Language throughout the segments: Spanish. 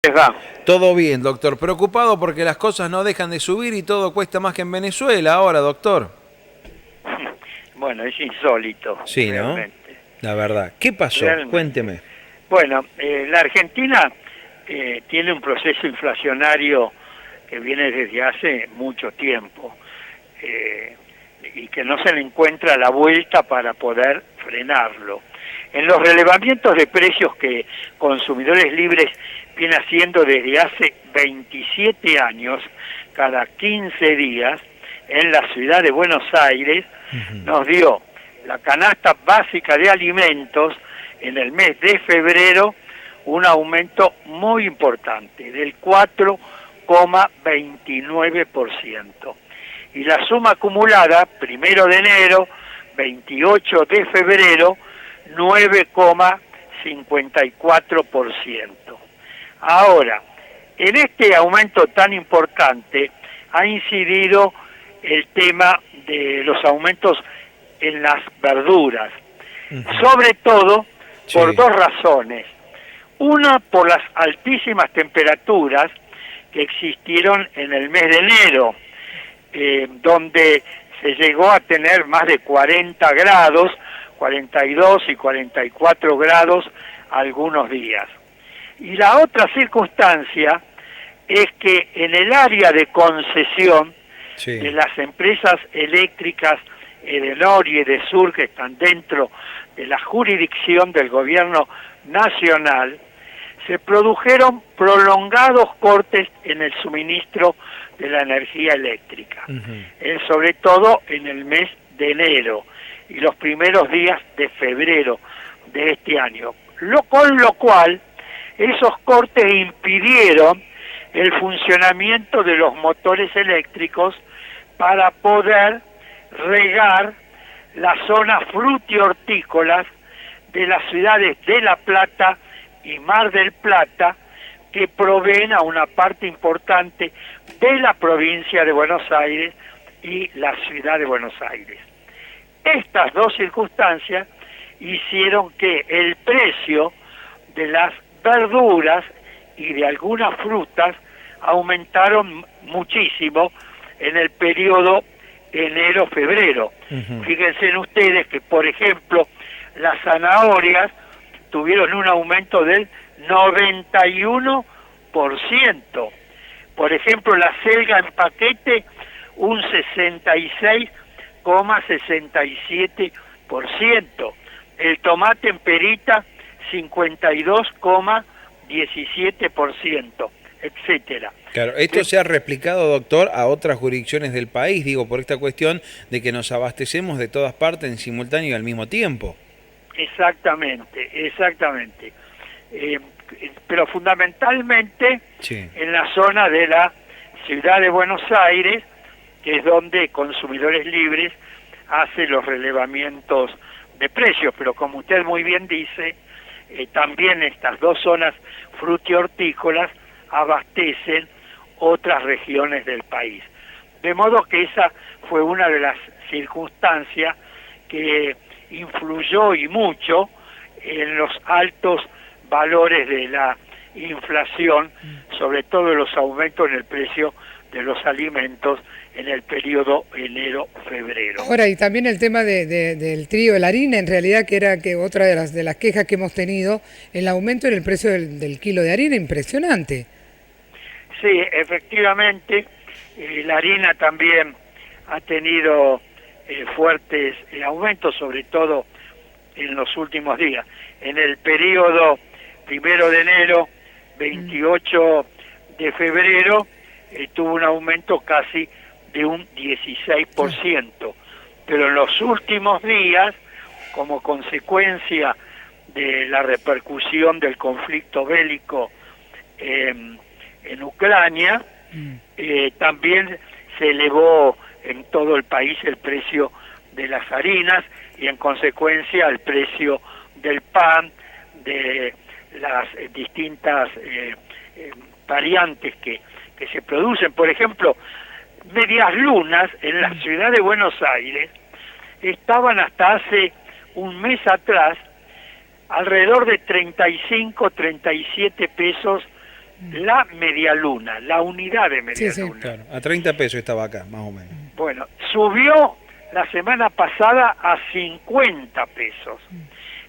Les va. Todo bien, doctor. Preocupado porque las cosas no dejan de subir y todo cuesta más que en Venezuela ahora, doctor. Bueno, es insólito, Sí, ¿no? realmente. La verdad. ¿Qué pasó? Realmente. Cuénteme. Bueno, la Argentina tiene un proceso inflacionario que viene desde hace mucho tiempo eh, y que no se le encuentra la vuelta para poder frenarlo. En los relevamientos de precios que Consumidores Libres viene haciendo desde hace 27 años, cada 15 días, en la ciudad de Buenos Aires, nos dio la canasta básica de alimentos en el mes de febrero un aumento muy importante, del 4,29%. Y la suma acumulada, 1 de enero, 28 de febrero, 9,54%. Ahora, en este aumento tan importante ha incidido el tema de los aumentos en las verduras, sobre todo por Sí. dos razones. Una, por las altísimas temperaturas que existieron en el mes de enero, donde se llegó a tener más de 40 grados, 42 y 44 grados algunos días. Y la otra circunstancia es que en el área de concesión Sí. de las empresas eléctricas Edenor y Edesur, que están dentro de la jurisdicción del gobierno nacional, se produjeron prolongados cortes en el suministro de la energía eléctrica, sobre todo en el mes de enero y los primeros días de febrero de este año, con lo cual esos cortes impidieron el funcionamiento de los motores eléctricos para poder regar las zonas frutihortícolas de las ciudades de La Plata y Mar del Plata, que proveen a una parte importante de la provincia de Buenos Aires y la ciudad de Buenos Aires. Estas dos circunstancias hicieron que el precio de las verduras y de algunas frutas aumentaron muchísimo en el periodo enero-febrero. Fíjense en ustedes que, por ejemplo, las zanahorias tuvieron un aumento del 91%. Por ejemplo, la selga en paquete, un 66,67%. El tomate en perita, 52,17%, etcétera. Claro, esto se ha replicado, doctor, a otras jurisdicciones del país, digo, por esta cuestión de que nos abastecemos de todas partes en simultáneo y al mismo tiempo. Exactamente, exactamente. Pero fundamentalmente Sí. en la zona de la ciudad de Buenos Aires, que es donde Consumidores Libres hace los relevamientos de precios, pero como usted muy bien dice, también estas dos zonas frutihortícolas abastecen otras regiones del país. De modo que esa fue una de las circunstancias que influyó y mucho en los altos valores de la inflación, sobre todo los aumentos en el precio de los alimentos en el periodo enero-febrero. Ahora, y también el tema del trigo, de la harina, en realidad, que era que otra de las quejas que hemos tenido, el aumento en el precio del kilo de harina, impresionante. Sí, efectivamente, la harina también ha tenido fuertes aumentos, sobre todo en los últimos días. En el periodo 1 de enero, 28 de febrero, tuvo un aumento casi de un 16%. Pero en los últimos días, como consecuencia de la repercusión del conflicto bélico en Ucrania, también se elevó en todo el país el precio de las harinas y en consecuencia el precio del pan, de las distintas variantes que se producen. Por ejemplo, medias lunas en la ciudad de Buenos Aires estaban hasta hace un mes atrás alrededor de 35, 37 pesos la medialuna, la unidad de medialuna. Sí, sí. Claro, a 30 pesos estaba acá, más o menos. Bueno, subió la semana pasada a 50 pesos.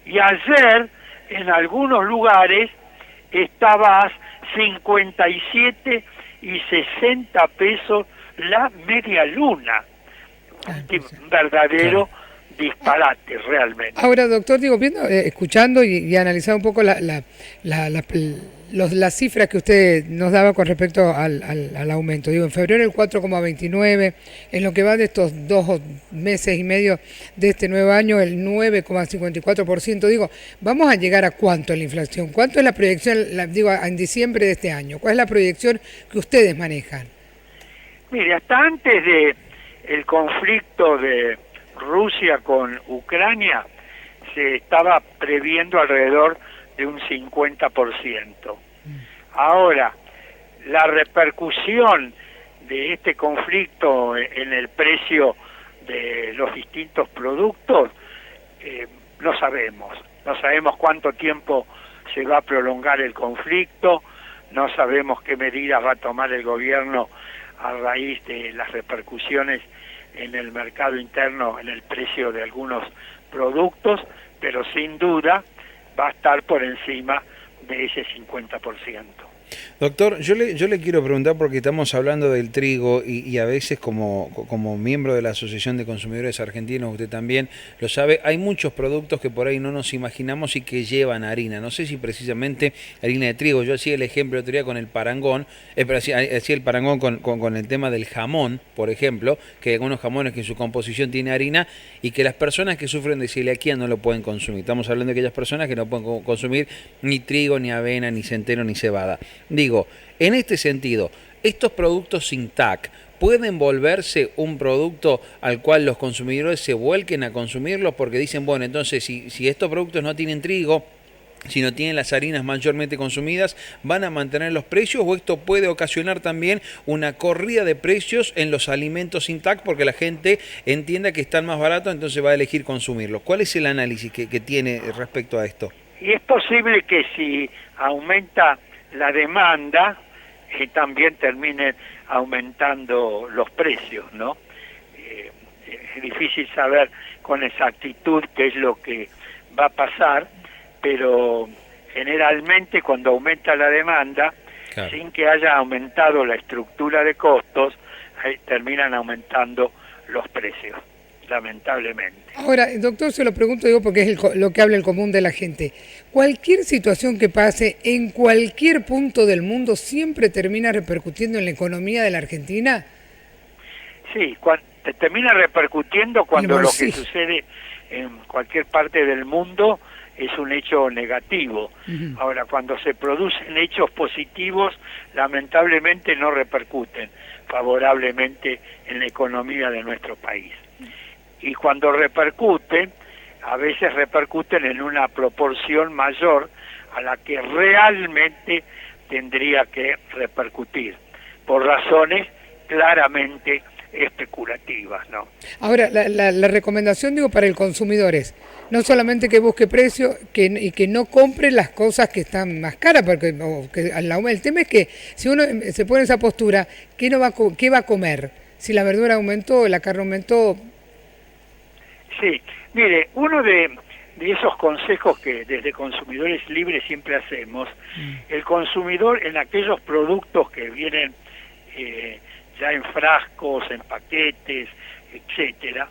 Y ayer, en algunos lugares, estaba a 57 y 60 pesos la medialuna. Un verdadero disparate, realmente. Ahora, doctor, digo, viendo, escuchando y analizando un poco las cifras que usted nos daba con respecto al aumento. Digo, en febrero el 4,29, en lo que va de estos 2 meses y medio de este nuevo año el 9,54%. Digo, ¿vamos a llegar a cuánto en la inflación? ¿Cuánto es la proyección, digo, en diciembre de este año? ¿Cuál es la proyección que ustedes manejan? Mire, hasta antes de el conflicto de Rusia con Ucrania se estaba previendo alrededor de un 50%. Ahora, la repercusión de este conflicto en el precio de los distintos productos, no sabemos. No sabemos cuánto tiempo se va a prolongar el conflicto, no sabemos qué medidas va a tomar el gobierno a raíz de las repercusiones en el mercado interno, en el precio de algunos productos, pero sin duda va a estar por encima de ese 50%. Doctor, yo le quiero preguntar porque estamos hablando del trigo y a veces como miembro de la Asociación de Consumidores Argentinos, usted también lo sabe, hay muchos productos que por ahí no nos imaginamos y que llevan harina. No sé si precisamente harina de trigo. Yo hacía el ejemplo el otro día con el parangón, pero hacía el parangón con el tema del jamón, por ejemplo, que hay algunos jamones que en su composición tiene harina y que las personas que sufren de celiaquía no lo pueden consumir. Estamos hablando de aquellas personas que no pueden consumir ni trigo, ni avena, ni centeno, ni cebada. Digo, en este sentido, estos productos sin TAC pueden volverse un producto al cual los consumidores se vuelquen a consumirlos porque dicen, bueno, entonces si estos productos no tienen trigo, si no tienen las harinas mayormente consumidas, ¿van a mantener los precios o esto puede ocasionar también una corrida de precios en los alimentos sin TAC porque la gente entienda que están más baratos, entonces va a elegir consumirlos? ¿Cuál es el análisis que tiene respecto a esto? Y es posible que si aumenta la demanda, también terminen aumentando los precios, ¿no? Es difícil saber con exactitud qué es lo que va a pasar, pero generalmente cuando aumenta la demanda, claro, sin que haya aumentado la estructura de costos, terminan aumentando los precios, lamentablemente. Ahora, doctor, se lo pregunto digo porque es lo que habla el común de la gente. Cualquier situación que pase en cualquier punto del mundo siempre termina repercutiendo en la economía de la Argentina. Sí, termina repercutiendo cuando lo que sucede en cualquier parte del mundo es un hecho negativo. Ahora, cuando se producen hechos positivos, lamentablemente no repercuten favorablemente en la economía de nuestro país. Y cuando repercuten, a veces repercuten en una proporción mayor a la que realmente tendría que repercutir, por razones claramente especulativas, ¿no? Ahora, la recomendación, digo, para el consumidor es no solamente que busque precio y que no compre las cosas que están más caras, porque el tema es que si uno se pone en esa postura, ¿qué va a comer? Si la verdura aumentó, la carne aumentó. Sí, mire, uno de esos consejos que desde Consumidores Libres siempre hacemos, el consumidor en aquellos productos que vienen ya en frascos, en paquetes, etcétera,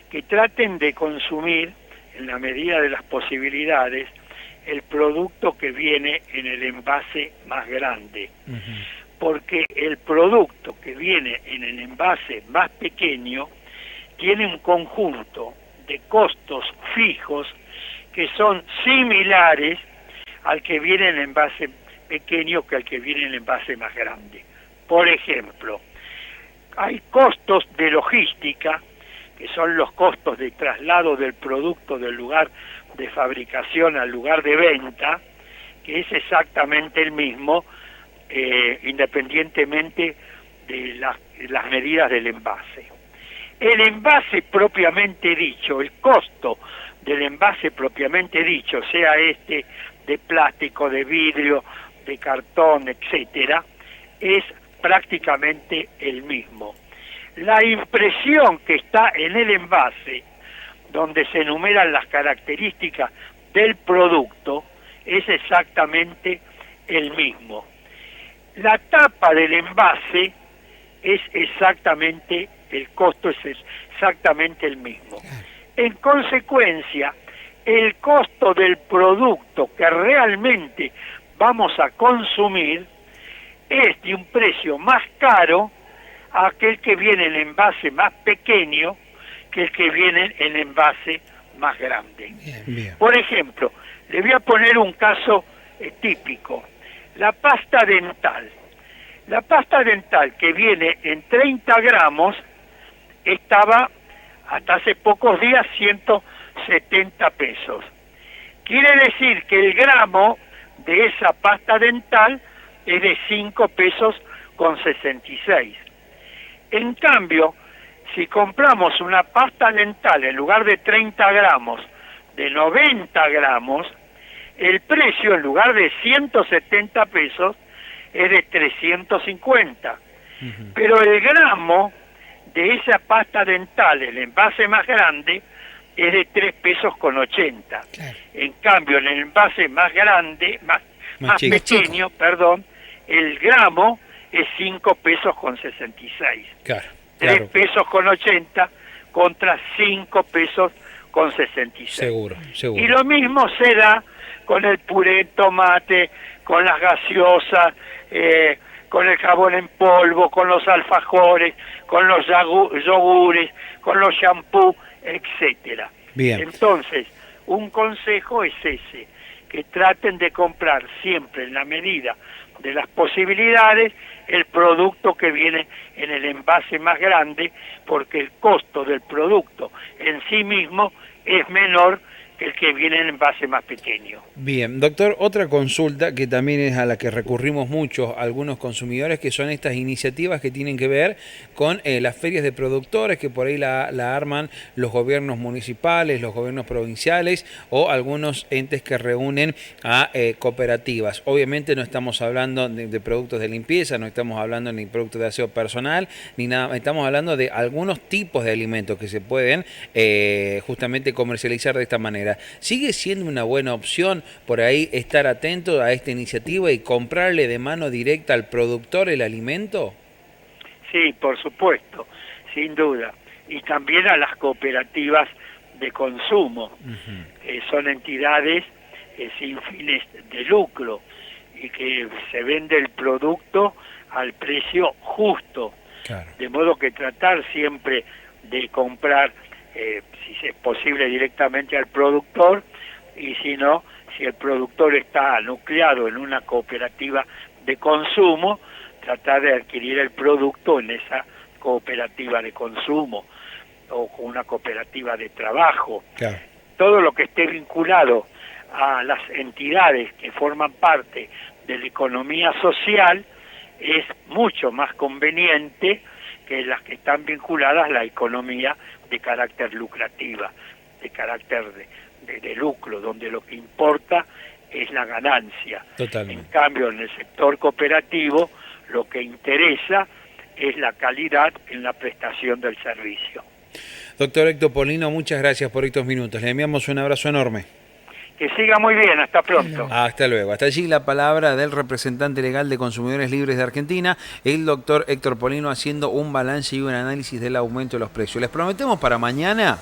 que traten de consumir en la medida de las posibilidades el producto que viene en el envase más grande, porque el producto que viene en el envase más pequeño tiene un conjunto de costos fijos que son similares al que viene en el envase pequeño que al que viene en el envase más grande. Por ejemplo, hay costos de logística, que son los costos de traslado del producto del lugar de fabricación al lugar de venta, que es exactamente el mismo, independientemente de las medidas del envase. El envase propiamente dicho, el costo del envase propiamente dicho, sea este de plástico, de vidrio, de cartón, etcétera, es prácticamente el mismo. La impresión que está en el envase, donde se enumeran las características del producto, es exactamente el mismo. La tapa del envase es exactamente, el costo es exactamente el mismo. En consecuencia, el costo del producto que realmente vamos a consumir es de un precio más caro a aquel que viene en envase más pequeño que el que viene en envase más grande. Bien. Por ejemplo, le voy a poner un caso típico. La pasta dental. La pasta dental que viene en 30 gramos estaba hasta hace pocos días 170 pesos. Quiere decir que el gramo de esa pasta dental es de 5 pesos con 66. En cambio, si compramos una pasta dental en lugar de 30 gramos, de 90 gramos, el precio en lugar de 170 pesos es de 350. Pero el gramo de esa pasta dental, el envase más grande, es de 3 pesos con 80. Claro. En cambio, en el envase más grande, más pequeño, perdón, el gramo es 5 pesos con 66. Claro. 3 pesos con 80 contra 5 pesos con 66. Seguro. Y lo mismo se da con el puré de tomate, con las gaseosas, con el jabón en polvo, con los alfajores, con los yogures, con los shampoos, etcétera. Bien. Entonces, un consejo es ese, que traten de comprar siempre en la medida de las posibilidades el producto que viene en el envase más grande, porque el costo del producto en sí mismo es menor que el que viene en envase más pequeño. Bien, doctor, otra consulta que también es a la que recurrimos muchos algunos consumidores, que son estas iniciativas que tienen que ver con las ferias de productores, que por ahí la arman los gobiernos municipales, los gobiernos provinciales o algunos entes que reúnen a cooperativas. Obviamente no estamos hablando de productos de limpieza, no estamos hablando ni productos de aseo personal, ni nada, estamos hablando de algunos tipos de alimentos que se pueden justamente comercializar de esta manera. ¿Sigue siendo una buena opción por ahí estar atento a esta iniciativa y comprarle de mano directa al productor el alimento? Sí, por supuesto, sin duda. Y también a las cooperativas de consumo, que son entidades sin fines de lucro y que se vende el producto al precio justo. Claro. De modo que tratar siempre de comprar, si es posible, directamente al productor, y si no, si el productor está nucleado en una cooperativa de consumo, tratar de adquirir el producto en esa cooperativa de consumo o con una cooperativa de trabajo. Claro. Todo lo que esté vinculado a las entidades que forman parte de la economía social es mucho más conveniente que las que están vinculadas a la economía de carácter lucrativa, de carácter de lucro, donde lo que importa es la ganancia. Totalmente. En cambio, en el sector cooperativo, lo que interesa es la calidad en la prestación del servicio. Doctor Héctor Polino, muchas gracias por estos minutos. Le enviamos un abrazo enorme. Que siga muy bien, hasta pronto. Hasta luego. Hasta allí la palabra del representante legal de Consumidores Libres de Argentina, el doctor Héctor Polino, haciendo un balance y un análisis del aumento de los precios. Les prometemos para mañana